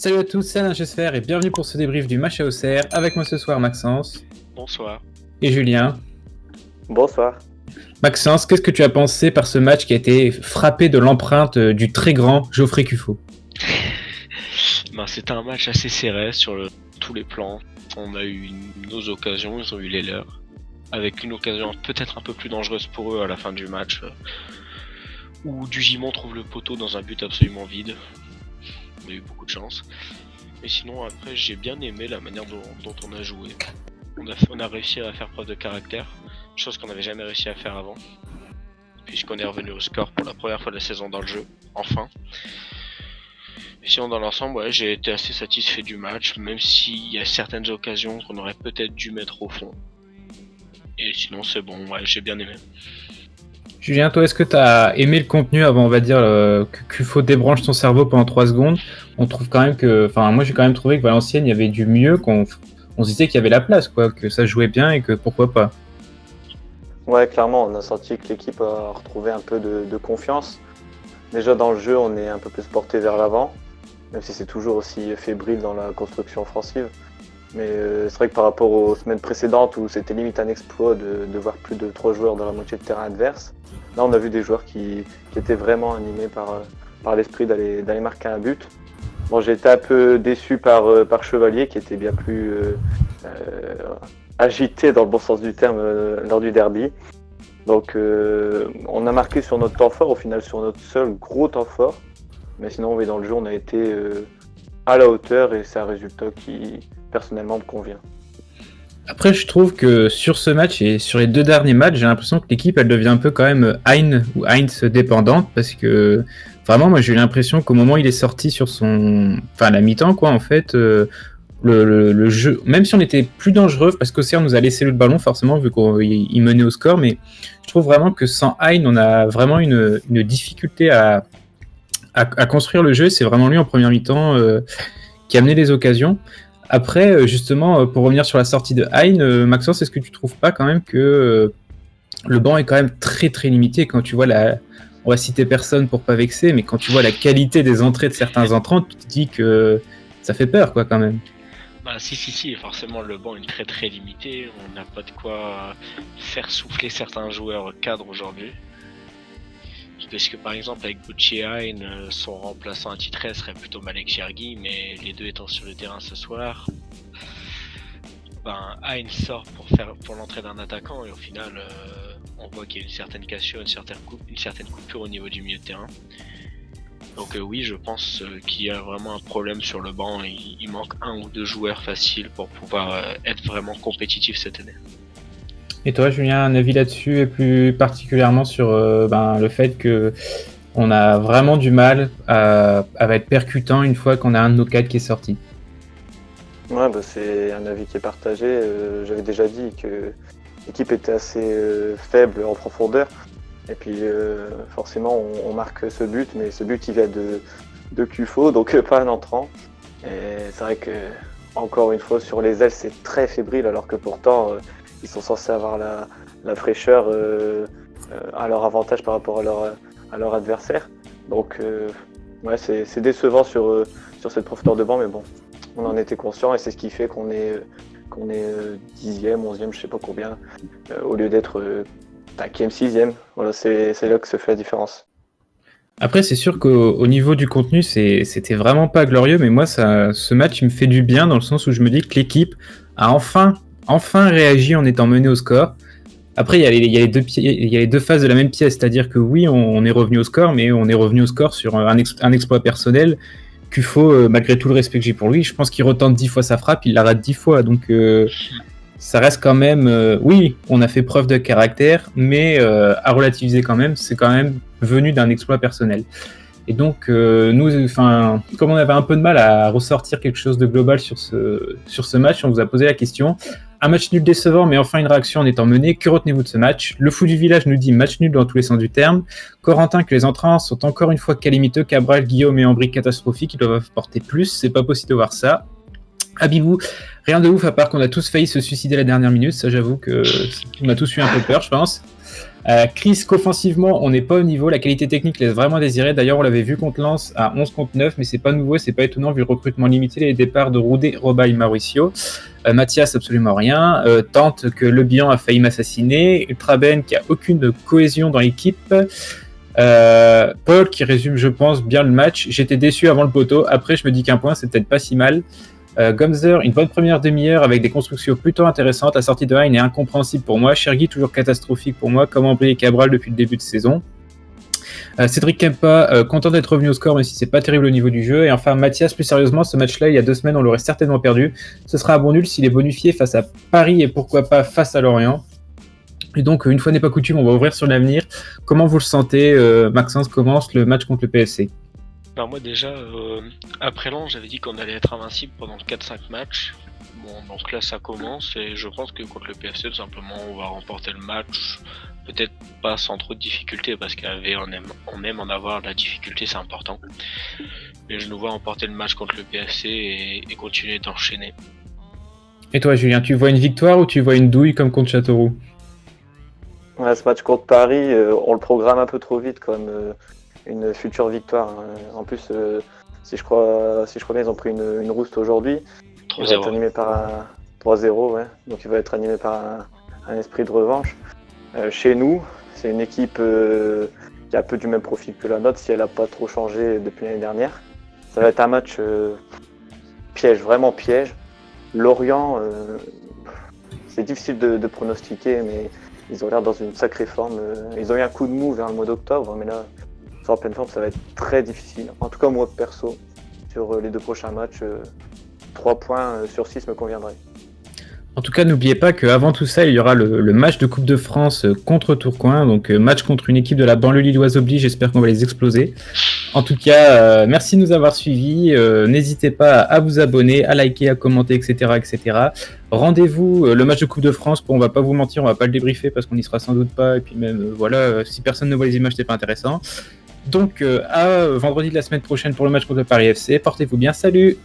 Salut à tous, c'est Alain Gesfer et bienvenue pour ce débrief du match à Auxerre. Avec moi ce soir Maxence. Bonsoir. Et Julien. Bonsoir. Maxence, qu'est-ce que tu as pensé par ce match qui a été frappé de l'empreinte du très grand Geoffrey Cuffaut? C'était un match assez serré sur tous les plans. On a eu nos occasions, ils ont eu les leurs. Avec une occasion peut-être un peu plus dangereuse pour eux à la fin du match, où Dugimon trouve le poteau dans un but absolument vide. On a eu beaucoup de chance. Mais sinon après j'ai bien aimé la manière dont on a joué. On a réussi à faire preuve de caractère, chose qu'on n'avait jamais réussi à faire avant. Puisqu'on est revenu au score pour la première fois de la saison dans le jeu, enfin. Et sinon dans l'ensemble, j'ai été assez satisfait du match, même s'il y a certaines occasions qu'on aurait peut-être dû mettre au fond. Et sinon c'est bon, j'ai bien aimé. Julien, toi, est-ce que tu as aimé le contenu avant, on va dire, que Cuffaut débranche son cerveau pendant 3 secondes? On trouve quand même que... Enfin, moi, j'ai quand même trouvé que Valenciennes, il y avait du mieux, on se disait qu'il y avait la place, quoi, que ça jouait bien et que pourquoi pas. Ouais, clairement, on a senti que l'équipe a retrouvé un peu de confiance. Déjà, dans le jeu, on est un peu plus porté vers l'avant, même si c'est toujours aussi fébrile dans la construction offensive. Mais c'est vrai que par rapport aux semaines précédentes où c'était limite un exploit de voir plus de 3 joueurs dans la moitié de terrain adverse, là on a vu des joueurs qui étaient vraiment animés par l'esprit d'aller marquer un but. Bon, j'ai été un peu déçu par Chevalier qui était bien plus agité dans le bon sens du terme lors du derby. Donc on a marqué sur notre temps fort, au final sur notre seul gros temps fort. Mais sinon oui, dans le jeu on a été à la hauteur et c'est un résultat qui personnellement me convient. Après, je trouve que sur ce match et sur les 2 derniers matchs, j'ai l'impression que l'équipe, elle devient un peu quand même Heinz dépendante, parce que vraiment, moi, j'ai eu l'impression qu'au moment où il est sorti sur la mi-temps, quoi, en fait, le jeu, même si on était plus dangereux, parce qu'Auxerre nous a laissé le ballon, forcément, vu qu'il menait au score, mais je trouve vraiment que sans Heinz, on a vraiment une difficulté à construire le jeu. C'est vraiment lui en première mi-temps qui a amené les occasions. Après, justement, pour revenir sur la sortie de Hein, Maxence, est-ce que tu trouves pas quand même que le banc est quand même très très limité? Quand tu vois on va citer personne pour pas vexer, mais quand tu vois la qualité des entrées de certains entrants, tu te dis que ça fait peur, quoi, quand même. Si, forcément le banc est très très limité, on n'a pas de quoi faire souffler certains joueurs cadres aujourd'hui. Parce que par exemple avec Butchi et Hein, son remplaçant attitré serait plutôt Malek Chergui, mais les deux étant sur le terrain ce soir, Hein sort pour l'entrée d'un attaquant et au final on voit qu'il y a une certaine cassure, une certaine coupure au niveau du milieu de terrain. Donc oui, je pense qu'il y a vraiment un problème sur le banc, il manque 1 ou 2 joueurs faciles pour pouvoir être vraiment compétitif cette année. Et toi, Julien, un avis là-dessus, et plus particulièrement sur le fait que on a vraiment du mal à être percutant une fois qu'on a un de nos cadres qui est sorti? Ouais, c'est un avis qui est partagé. J'avais déjà dit que l'équipe était assez faible en profondeur. Et puis forcément, on marque ce but, mais ce but il vient de Cuffaut, donc pas un entrant. Et c'est vrai que, encore une fois, sur les ailes, c'est très fébrile, alors que pourtant, ils sont censés avoir la fraîcheur à leur avantage par rapport à leur adversaire. Donc, ouais, c'est décevant sur cette profondeur de banc, mais bon, on en était conscient et c'est ce qui fait qu'on est 10e, 11e, je sais pas combien, au lieu d'être 5e, 6e. Voilà, c'est là que se fait la différence. Après, c'est sûr qu'au niveau du contenu, c'était vraiment pas glorieux, mais moi, ce match, il me fait du bien dans le sens où je me dis que l'équipe a enfin réagi en étant menée au score. Après, il y a les 2 faces de la même pièce, c'est-à-dire que oui, on est revenu au score, mais on est revenu au score sur un exploit personnel. Cuffaut, malgré tout le respect que j'ai pour lui, je pense qu'il retente 10 fois sa frappe, il la rate 10 fois, donc ça reste quand même... oui, on a fait preuve de caractère, mais à relativiser quand même, c'est quand même venu d'un exploit personnel. Et donc, nous, comme on avait un peu de mal à ressortir quelque chose de global sur ce match, on vous a posé la question. Un match nul décevant, mais enfin une réaction en étant menée. Que retenez-vous de ce match? Le fou du village nous dit match nul dans tous les sens du terme. Corentin, que les entrants sont encore une fois calamiteux. Cabral, Guillaume et Ambry catastrophiques. Ils doivent apporter plus. C'est pas possible de voir ça. Habibou, rien de ouf à part qu'on a tous failli se suicider à la dernière minute, ça j'avoue que on a tous eu un peu peur, je pense. Chris, qu'offensivement, on n'est pas au niveau, la qualité technique laisse vraiment désirer. D'ailleurs, on l'avait vu contre Lens à 11 contre 9, mais c'est pas nouveau, c'est pas étonnant vu le recrutement limité, les départs de Roudé, Roba et Mauricio. Mathias, absolument rien. Tante que Le Bihan a failli m'assassiner. Traben qui a aucune cohésion dans l'équipe. Paul qui résume, je pense, bien le match. J'étais déçu avant le poteau. Après, je me dis qu'un point, c'est peut-être pas si mal. Gomzer, une bonne première demi-heure avec des constructions plutôt intéressantes. La sortie de Hein est incompréhensible pour moi. Chergui, toujours catastrophique pour moi. Comment briller Cabral depuis le début de saison. Cédric Kempa, content d'être revenu au score, même si c'est pas terrible au niveau du jeu. Et enfin, Mathias, plus sérieusement, ce match-là, il y a 2 semaines, on l'aurait certainement perdu. Ce sera un bon nul s'il est bonifié face à Paris et pourquoi pas face à Lorient. Et donc, une fois n'est pas coutume, on va ouvrir sur l'avenir. Comment vous le sentez, Maxence, commence le match contre le PSC? Alors moi déjà, après Lens, j'avais dit qu'on allait être invincible pendant 4-5 matchs. Bon, donc là ça commence et je pense que contre le PFC, tout simplement, on va remporter le match. Peut-être pas sans trop de difficultés parce qu'AV on aime en avoir, la difficulté c'est important. Mais je nous vois remporter le match contre le PFC et continuer d'enchaîner. Et toi, Julien, tu vois une victoire ou tu vois une douille comme contre Châteauroux? Ouais, ce match contre Paris, on le programme un peu trop vite comme une future victoire. En plus, si je crois bien, ils ont pris une rouste aujourd'hui. Il va être animé par un 3-0, ouais. Donc il va être animé par un esprit de revanche. Chez nous, c'est une équipe qui a un peu du même profil que la nôtre, si elle n'a pas trop changé depuis l'année dernière. Ça va être un match piège, vraiment piège. Lorient, c'est difficile de pronostiquer, mais ils ont l'air dans une sacrée forme. Ils ont eu un coup de mou vers le mois d'octobre, mais là, en pleine forme, ça va être très difficile. En tout cas, moi, perso, sur les 2 prochains matchs, 3 points sur 6 me conviendraient. En tout cas, n'oubliez pas qu'avant tout ça, il y aura le match de Coupe de France contre Tourcoing. Donc, match contre une équipe de la banlieue lilloise oblige. J'espère qu'on va les exploser. En tout cas, merci de nous avoir suivis. N'hésitez pas à vous abonner, à liker, à commenter, etc. etc. Rendez-vous le match de Coupe de France. On va pas vous mentir, on va pas le débriefer parce qu'on n'y sera sans doute pas. Et puis même, voilà, si personne ne voit les images, c'est pas intéressant. Donc, à vendredi de la semaine prochaine pour le match contre Paris FC. Portez-vous bien. Salut!